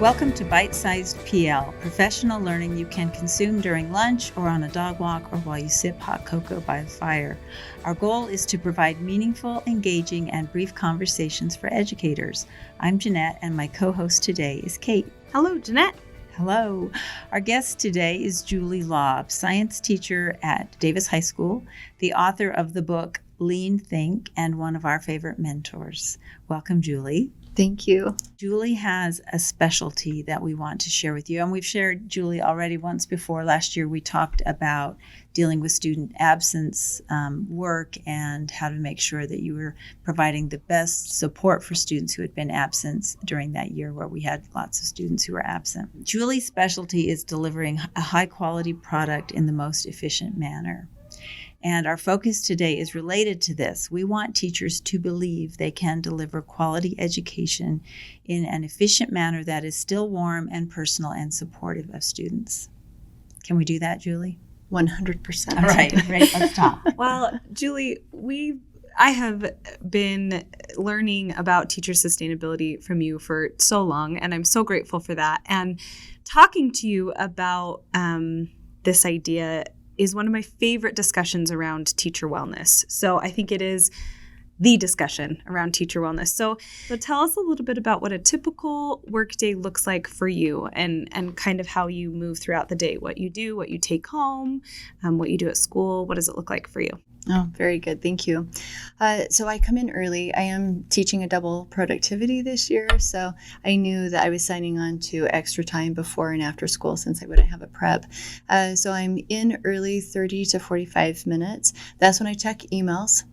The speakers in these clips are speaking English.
Welcome to Bite-Sized PL, professional learning you can consume during lunch or on a dog walk or while you sip hot cocoa by the fire. Our goal is to provide meaningful, engaging, and brief conversations for educators. I'm Jeanette, and my co-host today is Kate. Hello, Jeanette. Hello. Our guest today is Julie Laub, science teacher at Davis High School, the author of the book Lean Think, and one of our favorite mentors. Welcome, Julie. Thank you. Julie has a specialty that we want to share with you. And we've shared Julie already once before. Last year, we talked about dealing with student absence work and how to make sure that you were providing the best support for students who had been absent during that year where we had lots of students who were absent. Julie's specialty is delivering a high-quality product in the most efficient manner. And our focus today is related to this. We want teachers to believe they can deliver quality education in an efficient manner that is still warm and personal and supportive of students. Can we do that, Julie? 100%. All right, great. Let's talk. Well, Julie, I have been learning about teacher sustainability from you for so long, and I'm so grateful for that. And talking to you about this idea is one of my favorite discussions around teacher wellness. So I think it is the discussion around teacher wellness. So tell us a little bit about what a typical workday looks like for you and kind of how you move throughout the day, what you do, what you take home, what you do at school. What does it look like for you? Oh, very good. Thank you. So I come in early. I am teaching a double productivity this year, so I knew that I was signing on to extra time before and after school since I wouldn't have a prep. So I'm in early, 30 to 45 minutes. That's when I check emails.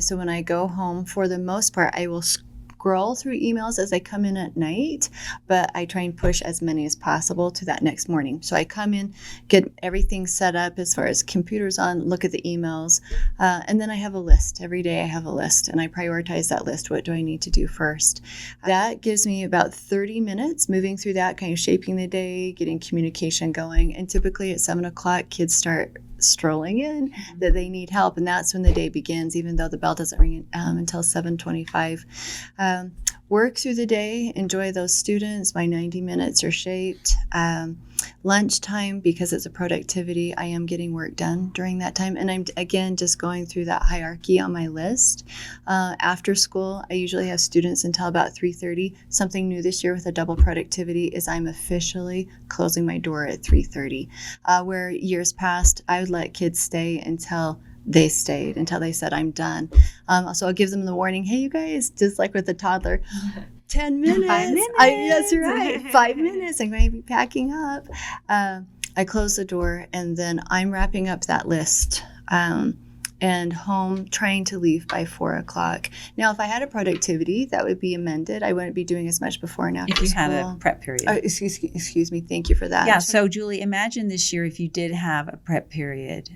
So when I go home, for the most part, I will scroll through emails as I come in at night, but I try and push as many as possible to that next morning. So I come in, get everything set up as far as computers on, look at the emails, and then I have a list. Every day I have a list, and I prioritize that list. What do I need to do first? That gives me about 30 minutes moving through that, kind of shaping the day, getting communication going, and typically at 7 o'clock, kids start strolling in that they need help, and that's when the day begins, even though the bell doesn't ring until 7:25. Work through the day, enjoy those students. My 90 minutes are shaped. Lunchtime, because it's a productivity, I am getting work done during that time, and I'm again just going through that hierarchy on my list. After school, I usually have students until about 3:30. Something new this year with a double productivity is I'm officially closing my door at 3:30. Where years past, I would let kids stay until they stayed, until they said, I'm done. So I'll give them the warning, hey, you guys, just like with the toddler, 10 minutes. 5 minutes. That's right. 5 minutes. I'm going to be packing up. I close the door, and then I'm wrapping up that list and home, trying to leave by 4 o'clock. Now, if I had a productivity, that would be amended. I wouldn't be doing as much before and after school. If you had a prep period. Excuse me. Thank you for that. Yeah, so Julie, imagine this year if you did have a prep period,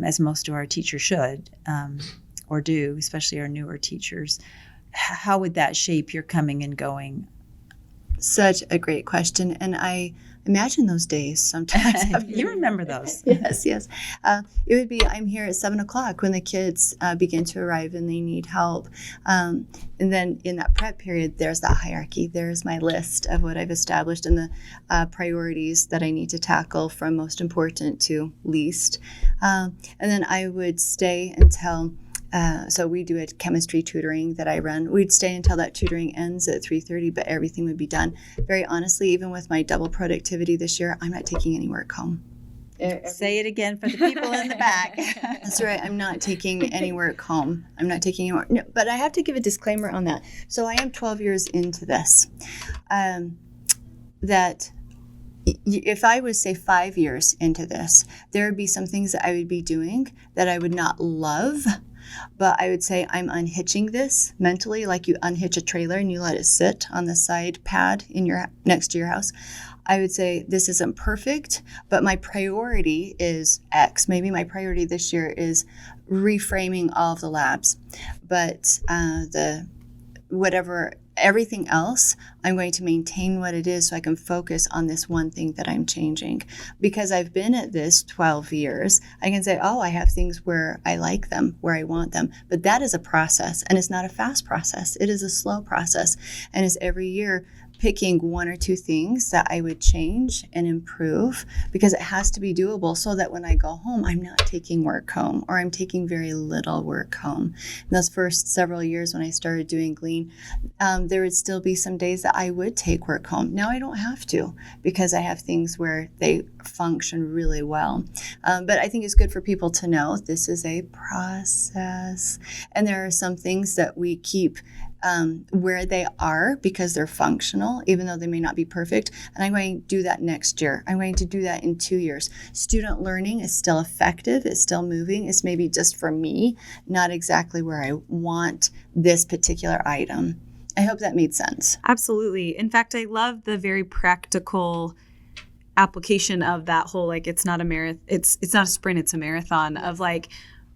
as most of our teachers should or do, especially our newer teachers. How would that shape your coming and going? Such a great question. And I imagine those days sometimes. You remember those. Yes. It would be, I'm here at 7 o'clock when the kids begin to arrive and they need help. And then in that prep period, there's that hierarchy. There's my list of what I've established and the priorities that I need to tackle from most important to least. And then I would stay until so we do a chemistry tutoring that I run. We'd stay until that tutoring ends at 3:30, but everything would be done. Very honestly, even with my double productivity this year, I'm not taking any work home. Say it again for the people in the back. That's right. I'm not taking any work home. I'm not taking any work. No, but I have to give a disclaimer on that. So I am 12 years into this. That if I was, say, 5 years into this, there would be some things that I would be doing that I would not love. But I would say I'm unhitching this mentally, like you unhitch a trailer and you let it sit on the side pad in your next to your house. I would say this isn't perfect, but my priority is X. Maybe my priority this year is reframing all of the labs, but everything else, I'm going to maintain what it is so I can focus on this one thing that I'm changing. Because I've been at this 12 years, I can say, I have things where I like them, where I want them. But that is a process, and it's not a fast process. It is a slow process. And it's every year picking one or two things that I would change and improve, because it has to be doable so that when I go home, I'm not taking work home, or I'm taking very little work home. In those first several years when I started doing Glean, there would still be some days that I would take work home. Now I don't have to, because I have things where they function really well. But I think it's good for people to know this is a process. And there are some things that we keep where they are because they're functional, even though they may not be perfect. And I'm going to do that next year. I'm going to do that in 2 years. Student learning is still effective. It's still moving. It's maybe just for me, not exactly where I want this particular item. I hope that made sense. Absolutely. In fact, I love the very practical application of that whole, like, it's not a marathon, it's not a sprint, it's a marathon of like,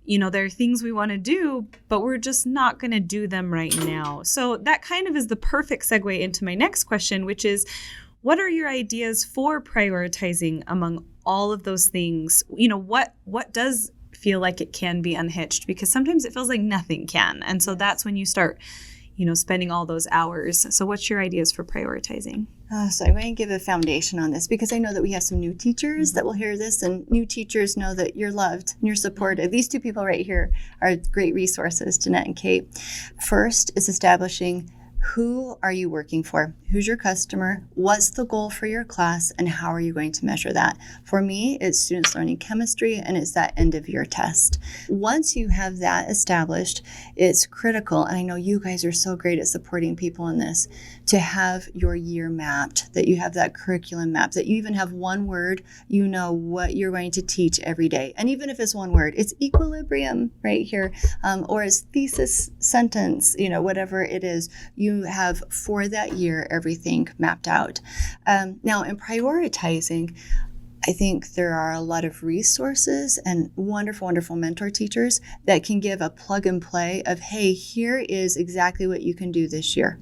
there are things we want to do, but we're just not going to do them right now. So that kind of is the perfect segue into my next question, which is, what are your ideas for prioritizing among all of those things? What does feel like it can be unhitched? Because sometimes it feels like nothing can. And so that's when you start, spending all those hours. So what's your ideas for prioritizing? So I'm going to give a foundation on this, because I know that we have some new teachers that will hear this, and new teachers know that you're loved and you're supported. These two people right here are great resources, Jeanette and Kate. First is establishing, who are you working for? Who's your customer? What's the goal for your class? And how are you going to measure that? For me, it's students learning chemistry, and it's that end of year test. Once you have that established, it's critical, and I know you guys are so great at supporting people in this, to have your year mapped, that you have that curriculum mapped, that you even have one word, you know what you're going to teach every day. And even if it's one word, it's equilibrium right here, or it's thesis sentence, whatever it is, you have for that year everything mapped out. Now, in prioritizing, I think there are a lot of resources and wonderful, wonderful mentor teachers that can give a plug and play of, hey, here is exactly what you can do this year.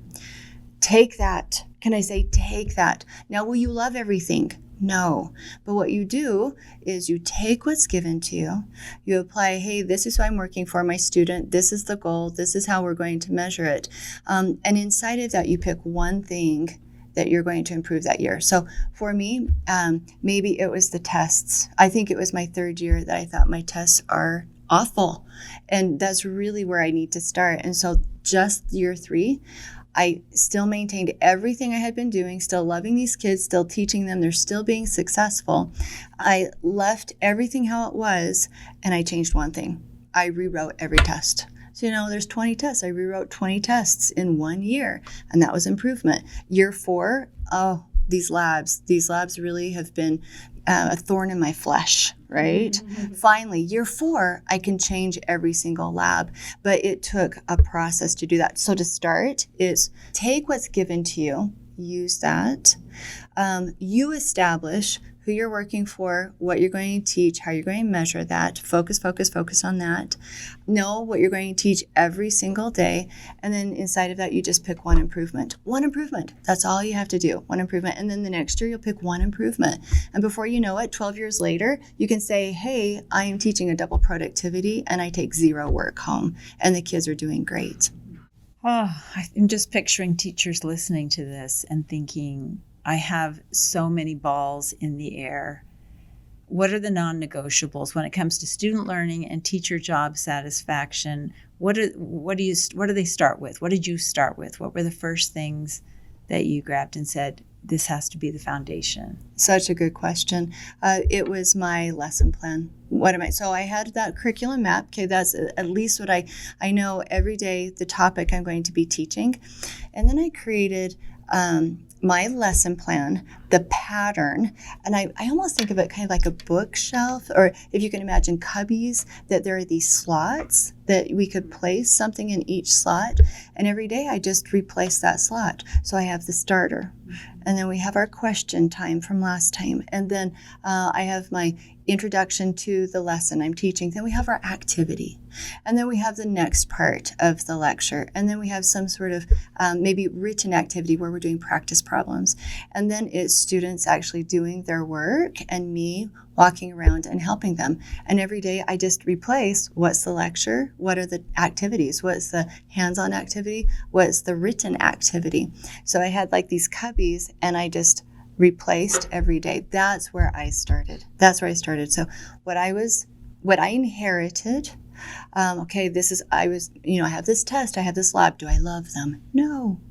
Take that. Can I say take that? Now, will you love everything? No. But what you do is you take what's given to you, you apply, hey, this is who I'm working for, my student, this is the goal, this is how we're going to measure it. And inside of that, you pick one thing that you're going to improve that year. So for me, maybe it was the tests. I think it was my third year that I thought my tests are awful. And that's really where I need to start. And so just year 3, I still maintained everything I had been doing, still loving these kids, still teaching them, they're still being successful. I left everything how it was, and I changed one thing. I rewrote every test. So, there's 20 tests. I rewrote 20 tests in 1 year, and that was improvement. Year 4, these labs really have been a thorn in my flesh, right? Mm-hmm. Finally, year 4, I can change every single lab, but it took a process to do that. So to start is take what's given to you, use that. You establish who you're working for, what you're going to teach, how you're going to measure that. Focus on that. Know what you're going to teach every single day. And then inside of that, you just pick one improvement. One improvement. That's all you have to do. One improvement. And then the next year, you'll pick one improvement. And before you know it, 12 years later, you can say, hey, I am teaching a double productivity and I take 0 work home. And the kids are doing great. Oh, I'm just picturing teachers listening to this and thinking, I have so many balls in the air. What are the non-negotiables when it comes to student learning and teacher job satisfaction? What do they start with? What did you start with? What were the first things that you grabbed and said, this has to be the foundation? Such a good question. It was my lesson plan. So I had that curriculum map. Okay, that's at least what I know every day, the topic I'm going to be teaching. And then I created my lesson plan, the pattern, and I almost think of it kind of like a bookshelf, or if you can imagine cubbies, that there are these slots that we could place something in each slot, and every day I just replace that slot. So I have the starter, and then we have our question time from last time, and then I have my introduction to the lesson I'm teaching. Then we have our activity. And then we have the next part of the lecture. And then we have some sort of maybe written activity where we're doing practice problems. And then it's students actually doing their work and me walking around and helping them. And every day I just replace what's the lecture, what are the activities, what's the hands-on activity, what's the written activity. So I had like these cubbies and I just replaced every day. That's where I started. So what I inherited, I have this test, I have this lab. Do I love them? No.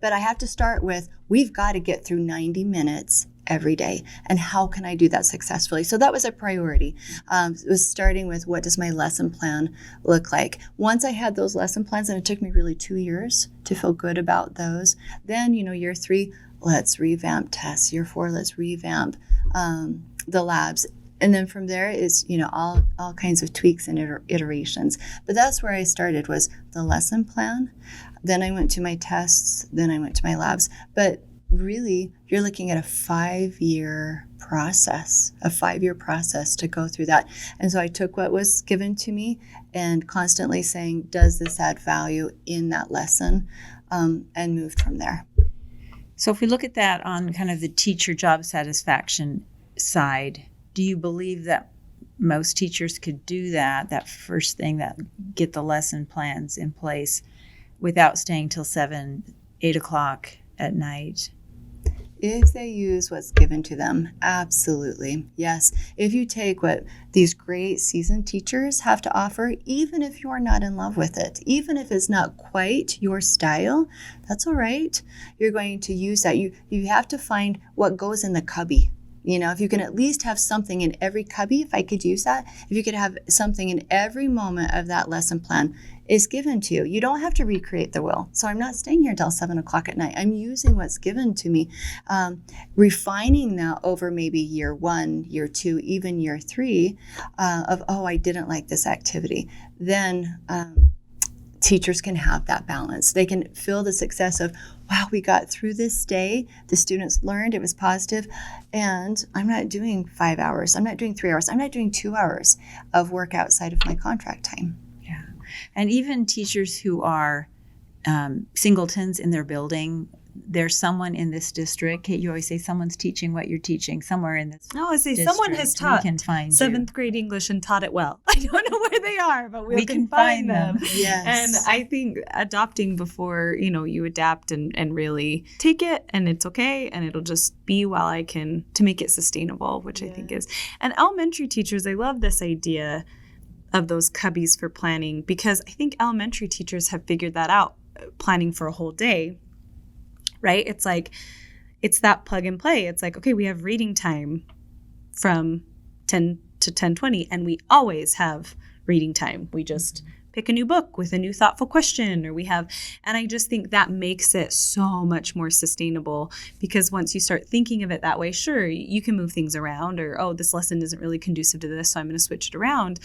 But I have to start with, we've got to get through 90 minutes every day. And how can I do that successfully? So that was a priority. It was starting with, what does my lesson plan look like? Once I had those lesson plans, and it took me really 2 years to feel good about those, then, year 3, let's revamp tests. Year 4, let's revamp the labs. And then from there is, all kinds of tweaks and iterations. But that's where I started, was the lesson plan. Then I went to my tests. Then I went to my labs. But really, you're looking at a 5-year process to go through that. And so I took what was given to me and constantly saying, does this add value in that lesson? And moved from there. So if we look at that on kind of the teacher job satisfaction side, do you believe that most teachers could do that first thing, that get the lesson plans in place without staying till 7, 8 o'clock at night? If they use what's given to them, absolutely. Yes. If you take what these great seasoned teachers have to offer, even if you're not in love with it, even if it's not quite your style, that's all right. You're going to use that. You have to find what goes in the cubby. If you can at least have something in every cubby, if I could use that, if you could have something in every moment of that lesson plan is given to you. You don't have to recreate the wheel. So I'm not staying here until 7 o'clock at night. I'm using what's given to me, refining that over maybe year 1, year 2, even year 3 I didn't like this activity. Then teachers can have that balance. They can feel the success of, wow, we got through this day. The students learned, it was positive, and I'm not doing 5 hours. I'm not doing 3 hours. I'm not doing 2 hours of work outside of my contract time. Yeah. And even teachers who are singletons in their building, there's someone in this district. You always say someone's teaching what you're teaching somewhere in this. No, I say district. someone has taught we can find 7th grade English and taught it well. I don't know where they are, but we can find them. Yes. And I think adopting before, you adapt and really take it, and it's okay, and it'll just be while I can, to make it sustainable, which I think is. And elementary teachers, I love this idea of those cubbies for planning, because I think elementary teachers have figured that out, planning for a whole day. Right? It's like, it's that plug and play. It's like, okay, we have reading time from 10 to 10:20, and we always have reading time. We just pick a new book with a new thoughtful question, and I just think that makes it so much more sustainable, because once you start thinking of it that way, sure, you can move things around, or, this lesson isn't really conducive to this, so I'm going to switch it around.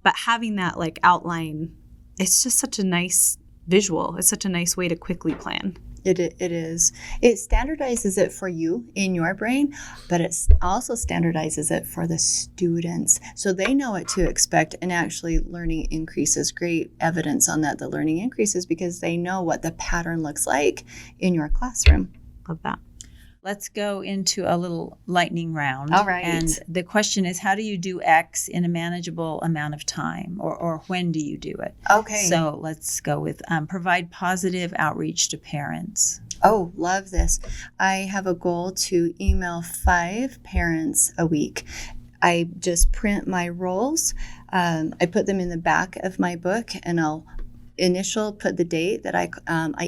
But having that like outline, it's just such a nice visual. It's such a nice way to quickly plan. It is. It standardizes it for you in your brain, but it also standardizes it for the students. So they know what to expect, and actually learning increases. Great evidence on that. The learning increases because they know what the pattern looks like in your classroom. Love that. Let's go into a little lightning round. All right. And the question is, how do you do X in a manageable amount of time, or when do you do it? Okay. So let's go with provide positive outreach to parents. Oh, love this. I have a goal to email 5 parents a week. I just print my roles. I put them in the back of my book, and I'll put the date that I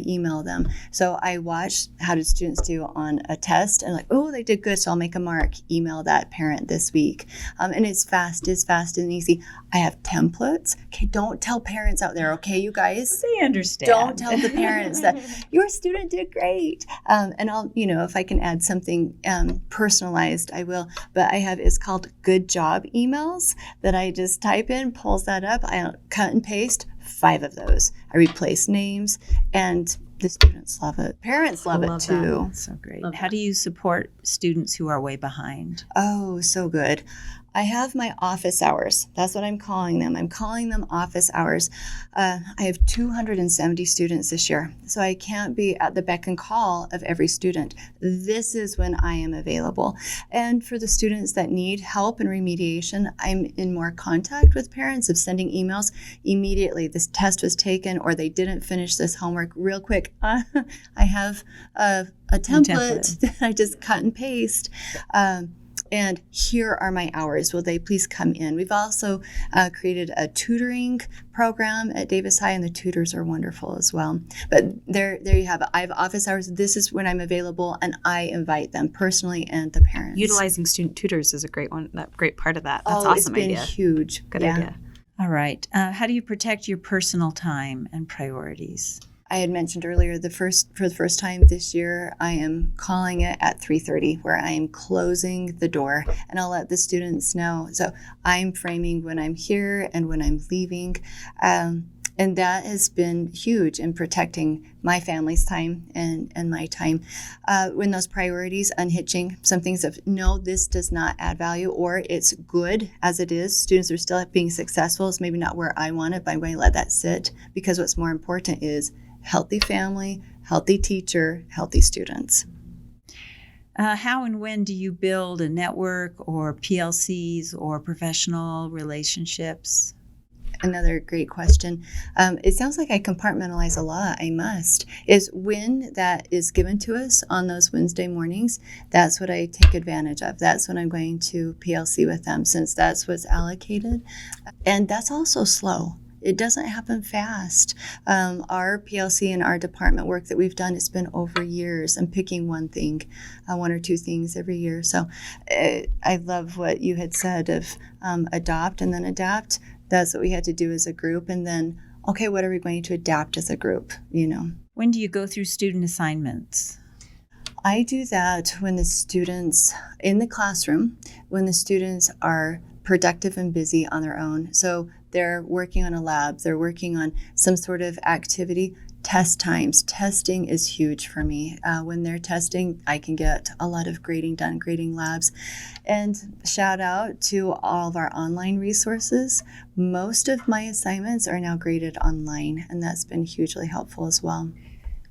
email them. So I watch, how did students do on a test, and they did good, so I'll make a mark, email that parent this week. And it's fast and easy. I have templates. Okay, don't tell parents out there, okay, you guys? They understand. Don't tell the parents that your student did great. And I'll, if I can add something personalized, I will. But I have, it's called good job emails that I just type in, pulls that up. I cut and paste 5 of those. I replace names, and the students love it. Parents love it too. That's so great. How do you support students who are way behind? Oh, so good. I have my office hours. That's what I'm calling them. I'm calling them office hours. I have 270 students this year, so I can't be at the beck and call of every student. This is when I am available. And for the students that need help and remediation, I'm in more contact with parents of sending emails immediately. This test was taken or they didn't finish this homework real quick. I have a template that I just cut and paste. And here are my hours. Will they please come in? We've also created a tutoring program at Davis High, and the tutors are wonderful as well. But there you have it. I have office hours. This is when I'm available, and I invite them personally and the parents. Utilizing student tutors is a great one. That great part of that. That's awesome idea. It's been huge. Good idea. All right. How do you protect your personal time and priorities? I had mentioned earlier, for the first time this year, I am calling it at 3:30, where I am closing the door, and I'll let the students know. So I'm framing when I'm here and when I'm leaving, and that has been huge in protecting my family's time and my time. When those priorities, unhitching some things of, no, this does not add value, or it's good as it is. Students are still being successful. It's maybe not where I want it, but I'm going to let that sit, because what's more important is healthy family, healthy teacher, healthy students. How and when do you build a network or PLCs or professional relationships? Another great question. It sounds like I compartmentalize a lot. I must. Is when that is given to us on those Wednesday mornings, that's what I take advantage of. That's when I'm going to PLC with them, since that's what's allocated. And that's also slow. It doesn't happen fast. Our PLC and our department work that we've done, it's been over years. I'm picking one thing, one or two things every year. So I love what you had said of adopt and then adapt. That's what we had to do as a group. And then, okay, what are we going to adapt as a group, When do you go through student assignments? I do that when the students, in the classroom, when the students are productive and busy on their own. So they're working on a lab, they're working on some sort of activity. Test times. Testing is huge for me. When they're testing, I can get a lot of grading done, grading labs. And shout out to all of our online resources. Most of my assignments are now graded online, and that's been hugely helpful as well.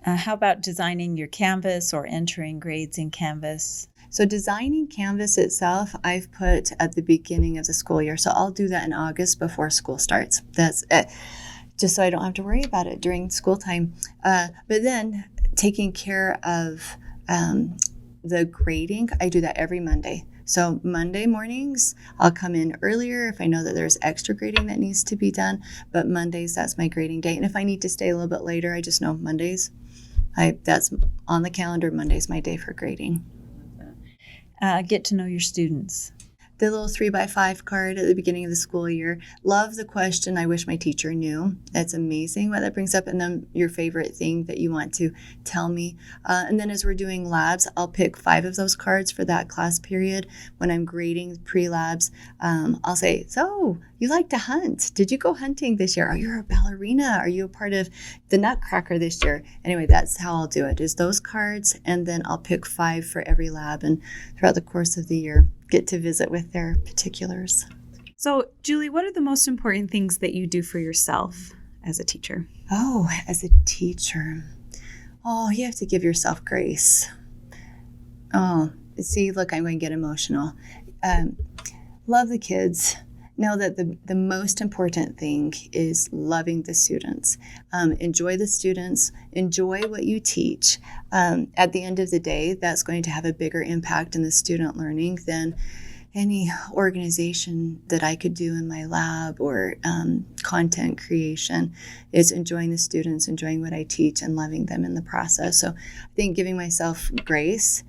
How about designing your Canvas or entering grades in Canvas? So designing Canvas itself, I've put at the beginning of the school year. So I'll do that in August before school starts. That's it. Just so I don't have to worry about it during school time. But then taking care of the grading, I do that every Monday. So Monday mornings, I'll come in earlier if I know that there's extra grading that needs to be done. But Mondays, that's my grading day. And if I need to stay a little bit later, I just know Mondays. That's on the calendar. Monday's my day for grading. Get to know your students. The little 3x5 card at the beginning of the school year. Love the question, I wish my teacher knew. That's amazing what that brings up. And then your favorite thing that you want to tell me. And then as we're doing labs, I'll pick 5 of those cards for that class period. When I'm grading pre-labs, I'll say, so you like to hunt. Did you go hunting this year? Are you a ballerina? Are you a part of the Nutcracker this year? Anyway, that's how I'll do it, is those cards. And then I'll pick 5 for every lab. And throughout the course of the year, get to visit with their particulars. So, Julie, what are the most important things that you do for yourself as a teacher? Oh, as a teacher. Oh, you have to give yourself grace. Oh, see, look, I'm going to get emotional. Love the kids. Know that the most important thing is loving the students. Enjoy the students. Enjoy what you teach. At the end of the day, that's going to have a bigger impact in the student learning than any organization that I could do in my lab or content creation. Is enjoying the students, enjoying what I teach, and loving them in the process. So I think giving myself grace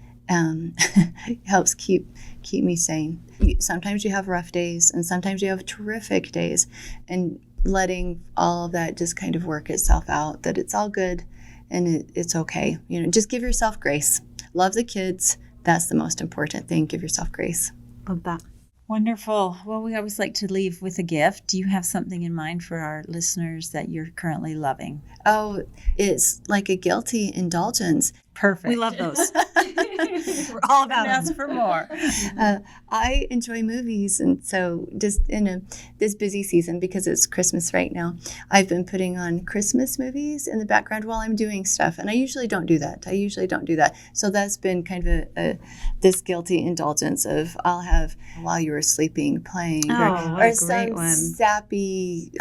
helps keep me sane. Sometimes you have rough days, and sometimes you have terrific days, and letting all of that just kind of work itself out, that it's all good and it's okay. Just give yourself grace. Love the kids. That's the most important thing. Give yourself grace. Love that. Wonderful. Well, we always like to leave with a gift. Do you have something in mind for our listeners that you're currently loving? Oh, it's like a guilty indulgence. Perfect. We love those. We're all about Ask them. for more. I enjoy movies, and so just in this busy season, because it's Christmas right now, I've been putting on Christmas movies in the background while I'm doing stuff, and I usually don't do that. So that's been kind of this guilty indulgence of I'll have While You Were Sleeping playing, Oh, what or a great some one. sappy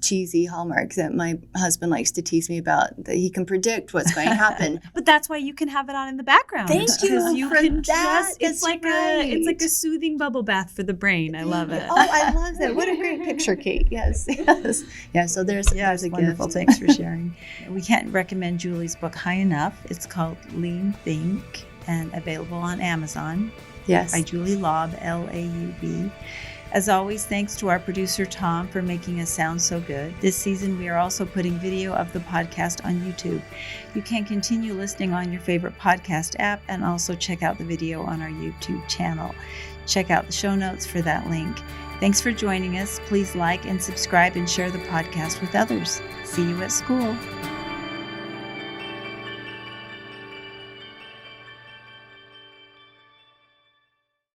cheesy Hallmark that my husband likes to tease me about, that he can predict what's going to happen. But that's why you can have it on in the background. Thank you Because you for can that. just it's That's like right. it's like a soothing bubble bath for the brain. I love it. Oh, I love that. What a great picture, Kate. Yes. Yeah, so there's a Wonderful. gift. Thanks for sharing. We can't recommend Julie's book high enough. It's called Lean Think and available on Amazon Yes. by Julie Laub, Laub. As always, thanks to our producer Tom for making us sound so good. This season, we are also putting video of the podcast on YouTube. You can continue listening on your favorite podcast app and also check out the video on our YouTube channel. Check out the show notes for that link. Thanks for joining us. Please like and subscribe and share the podcast with others. See you at school.